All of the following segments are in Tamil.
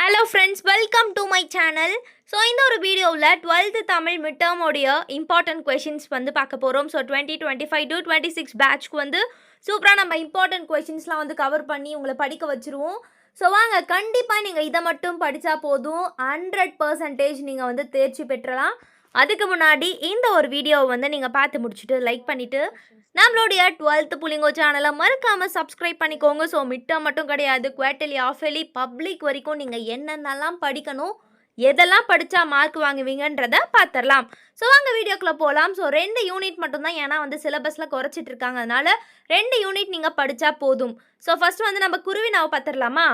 Hello friends, welcome to my channel. So இந்த ஒரு வீடியோவில் 12th தமிழ் மிட் டேர்மோடைய இம்பார்ட்டன்ட் கொஷின்ஸ் வந்து பார்க்க போகிறோம். ஸோ 2025 to 26 பேட்ச்க்கு வந்து சூப்பராக நம்ம இம்பார்ட்டன்ட் கொஷின்ஸ்லாம் வந்து கவர் பண்ணி உங்களை படிக்க வச்சுருவோம். ஸோ வாங்க, கண்டிப்பாக நீங்கள் இதை மட்டும் படித்தா போதும், 100% நீங்கள் வந்து தேர்ச்சி பெற்றலாம். அதுக்கு முன்னாடி இந்த ஒரு வீடியோவை வந்து நீங்கள் பார்த்து முடிச்சுட்டு லைக் பண்ணிவிட்டு நம்மளுடைய 12th புள்ளிங்கோ சேனலை மறக்காமல் சப்ஸ்கிரைப் பண்ணிக்கோங்க. ஸோ மிட்டம் மட்டும் கிடையாது, குவார்ட்டர்லி, ஆஃபர்லி, பப்ளிக் வரைக்கும் நீங்கள் என்னென்னலாம் படிக்கணும், எதெல்லாம் படித்தா மார்க் வாங்குவீங்கன்றதை பார்த்துடலாம். ஸோ வாங்க வீடியோக்குள்ளே போகலாம். ஸோ 2 யூனிட் மட்டும்தான், ஏன்னா வந்து சிலபஸில் குறைச்சிட்டு இருக்காங்க, அதனால் 2 யூனிட் நீங்கள் படித்தா போதும். ஸோ ஃபஸ்ட்டு வந்து நம்ம குருவினாவை பார்த்துடலாமா?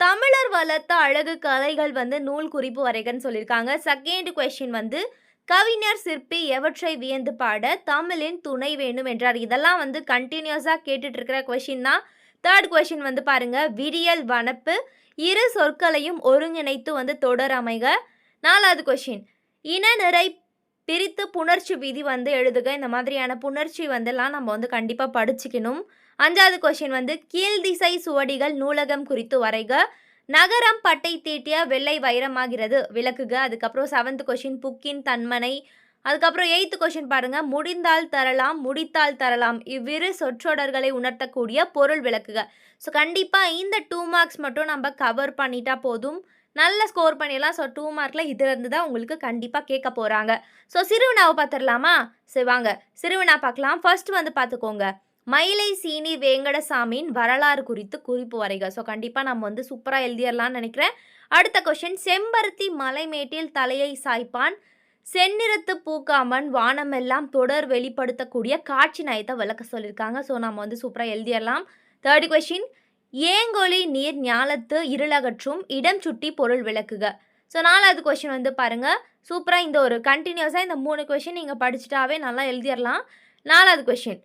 தமிழர் வளர்த்த அழகு கலைகள் வந்து நூல் குறிப்பு வரைகன்னு சொல்லியிருக்காங்க. செகண்ட் கொஸ்டின் வந்து கவிஞர் சிற்பி எவற்றை வியந்து பாட தமிழின் துணை வேண்டும் என்றார். இதெல்லாம் வந்து கண்டினியூஸாக கேட்டுட்டு இருக்கிற கொஷின் தான். தேர்ட் கொஷின் வந்து பாருங்க, விடியல் வனப்பு இரு சொற்களையும் ஒருங்கிணைத்து வந்து தொடர் அமைக. 4வது கொஷின், இன நிறை பிரித்து புணர்ச்சி விதி வந்து எழுதுக. இந்த மாதிரியான புணர்ச்சி வந்துலாம் நம்ம வந்து கண்டிப்பாக படிச்சுக்கணும். 5வது கொஷின் வந்து கீழ்திசை சுவடிகள் நூலகம் குறித்து வரைக. நகரம் பட்டை தீட்டிய வெள்ளை வைரமாகிறது, விளக்குக. அதுக்கப்புறம் 7th கொஷின் புக்கின் தன்மனை. அதுக்கப்புறம் 8th கொஷின் பாருங்க, முடிந்தால் தரலாம் முடித்தால் தரலாம் இவ்விரு சொற்றொடர்களை உணர்த்தக்கூடிய பொருள் விளக்குக. ஸோ கண்டிப்பாக இந்த 2 மார்க்ஸ் மட்டும் நம்ம கவர் பண்ணிட்டா போதும், நல்ல ஸ்கோர் பண்ணிடலாம். ஸோ 2 மார்க்கில் இதிலிருந்து தான் உங்களுக்கு கண்டிப்பாக கேட்க போகிறாங்க. ஸோ சிறுவினாவை பார்த்துடலாமா? சரி வாங்க சிறுவினா பார்க்கலாம். ஃபர்ஸ்ட் வந்து பார்த்துக்கோங்க, மயிலை சீனி வேங்கடசாமியின் வரலாறு குறித்து குறிப்பு வரைக. ஸோ கண்டிப்பாக நம்ம வந்து சூப்பராக எழுதிடலான்னு நினைக்கிறேன். அடுத்த கொஷின், செம்பருத்தி மலைமேட்டில் தலையை சாய்ப்பான் செந்நிறத்து பூக்காமன் வானமெல்லாம் தொடர் வெளிப்படுத்தக்கூடிய காட்சி நயத்தை விளக்க சொல்லியிருக்காங்க. ஸோ நம்ம வந்து சூப்பராக எழுதிடலாம். தேர்ட் கொஷின், ஏங்கொலி நீர் ஞாலத்து இருளகற்றும் இடம் சுட்டி பொருள் விளக்குக. ஸோ 4வது கொஷின் வந்து பாருங்கள், சூப்பராக இந்த ஒரு கண்டினியூஸாக இந்த 3 கொஷின் நீங்கள் படிச்சுட்டாவே நல்லா எழுதிடலாம். 4வது கொஷின்,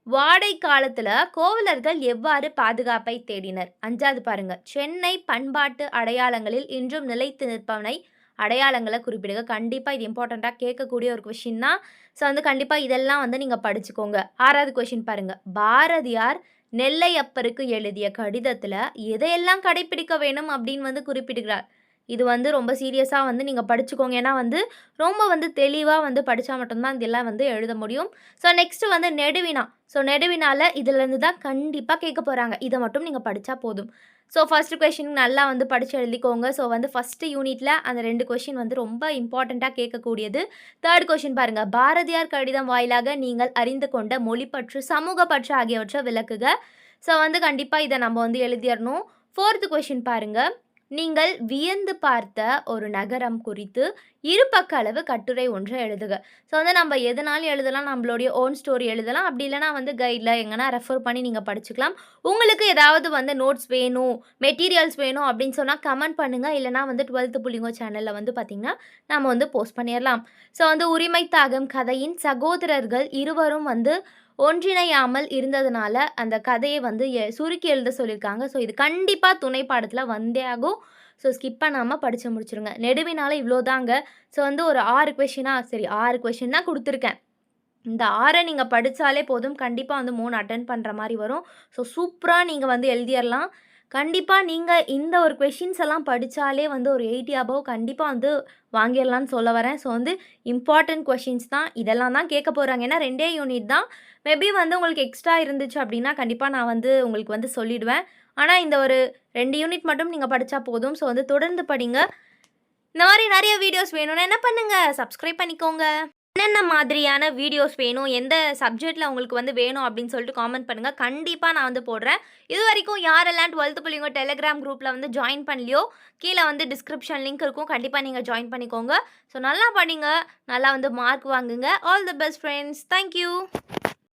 வாடை காலத்தில் கோவலர்கள் எவ்வாறு பாதுகாப்பை தேடினர். 5வது பாருங்க, சென்னை பண்பாட்டு அடையாளங்களில் இன்றும் நிலைத்து நிற்பவனை அடையாளங்களை குறிப்பிடுங்க. கண்டிப்பாக இது இம்பார்ட்டண்ட்டாக கேட்கக்கூடிய ஒரு கொஷின் தான். ஸோ வந்து கண்டிப்பாக இதெல்லாம் வந்து நீங்கள் படிச்சுக்கோங்க. 6வது கொஷின் பாருங்கள், பாரதியார் நெல்லையப்பருக்கு எழுதிய கடிதத்தில் எதையெல்லாம் கடைப்பிடிக்க வேணும் அப்படின்னு வந்து குறிப்பிடுகிறார். இது வந்து ரொம்ப சீரியஸாக வந்து நீங்கள் படிச்சுக்கோங்க, ஏன்னா வந்து ரொம்ப வந்து தெளிவாக வந்து படித்தா மட்டும்தான் இதெல்லாம் வந்து எழுத முடியும். ஸோ நெக்ஸ்ட்டு வந்து நெடுவினா. ஸோ நெடுவினால இதுலேருந்து தான் கண்டிப்பாக கேட்க போகிறாங்க, இதை மட்டும் நீங்கள் படித்தா போதும். ஸோ ஃபஸ்ட்டு கொஷின் நல்லா வந்து படித்து எழுதிக்கோங்க. ஸோ வந்து ஃபஸ்ட்டு யூனிட்டில் அந்த 2 கொஷின் வந்து ரொம்ப இம்பார்ட்டண்ட்டாக கேட்கக்கூடியது. தேர்ட் கொஷின் பாருங்கள், பாரதியார் கடிதம் வாயிலாக நீங்கள் அறிந்து கொண்ட மொழிப்பற்று சமூக பற்று ஆகியவற்றை விளக்குக. ஸோ வந்து கண்டிப்பாக இதை நம்ம வந்து எழுதிடணும். 4th கொஷின் பாருங்கள், நீங்கள் வியந்து பார்த்த ஒரு நகரம் குறித்து இருபக்க அளவு கட்டுரை ஒன்றை எழுதுக. ஸோ வந்து நம்ம எதனாலும் எழுதலாம், நம்மளுடைய ஓன் ஸ்டோரி எழுதலாம், அப்படி இல்லைனா வந்து கைடில் எங்கன்னா ரெஃபர் பண்ணி நீங்கள் படிச்சுக்கலாம். உங்களுக்கு ஏதாவது வந்து நோட்ஸ் வேணும், மெட்டீரியல்ஸ் வேணும் அப்படின்னு சொன்னால் கமெண்ட் பண்ணுங்கள், இல்லைனா வந்து 12th புள்ளிங்கோ சேனலில் வந்து பார்த்திங்கன்னா நம்ம வந்து போஸ்ட் பண்ணிடலாம். ஸோ வந்து உரிமை தாகம் கதையின் சகோதரர்கள் இருவரும் வந்து ஒன்றிணையாமல் இருந்ததுனால அந்த கதையை வந்து சுருக்கி எழுத சொல்லியிருக்காங்க. ஸோ இது கண்டிப்பாக துணை பாடத்தில் வந்தே ஆகும். ஸோ ஸ்கிப் பண்ணாமல் படித்து முடிச்சிருங்க. நெடுவினால இவ்வளோ தாங்க. ஸோ வந்து ஒரு 6 கொஷினாக, சரி 6 கொஷின் தான் கொடுத்துருக்கேன். இந்த 6 நீங்கள் படித்தாலே போதும், கண்டிப்பாக வந்து 3 அட்டென்ட் பண்ணுற மாதிரி வரும். ஸோ சூப்பராக நீங்கள் வந்து எழுதிடலாம். கண்டிப்பாக நீங்கள் இந்த ஒரு கொஷின்ஸ் எல்லாம் படித்தாலே வந்து ஒரு 80 அபவ் கண்டிப்பாக வந்து வாங்கிடலான்னு சொல்ல வரேன். ஸோ வந்து இம்பார்ட்டன்ட் கொஷின்ஸ் தான், இதெல்லாம் தான் கேட்க போகிறாங்க. ஏன்னா 2 யூனிட் தான், மேபி வந்து உங்களுக்கு எக்ஸ்ட்ரா இருந்துச்சு அப்படின்னா கண்டிப்பாக நான் வந்து உங்களுக்கு வந்து சொல்லிவிடுவேன். ஆனால் இந்த ஒரு 2 யூனிட் மட்டும் நீங்கள் படித்தா போதும். ஸோ வந்து தொடர்ந்து படிங்க. இந்த மாதிரி நிறைய வீடியோஸ் வேணும்னா என்ன பண்ணுங்கள், சப்ஸ்கிரைப் பண்ணிக்கோங்க. என்னென்ன மாதிரியான வீடியோஸ் வேணும், எந்த சப்ஜெக்டில் உங்களுக்கு வந்து வேணும் அப்படின்னு சொல்லிட்டு காமெண்ட் பண்ணுங்கள். கண்டிப்பாக நான் வந்து போடுறேன். இது வரைக்கும் யாரெல்லாம் 12th புள்ளிங்கோ டெலிகிராம் குரூப்பில் வந்து ஜாயின் பண்ணலையோ, கீழே வந்து டிஸ்கிரிப்ஷன் லிங்க் இருக்கும், கண்டிப்பாக நீங்கள் ஜாயின் பண்ணிக்கோங்க. ஸோ நல்லா படிங்க, நல்லா வந்து மார்க் வாங்குங்க. All the best friends. Thank you.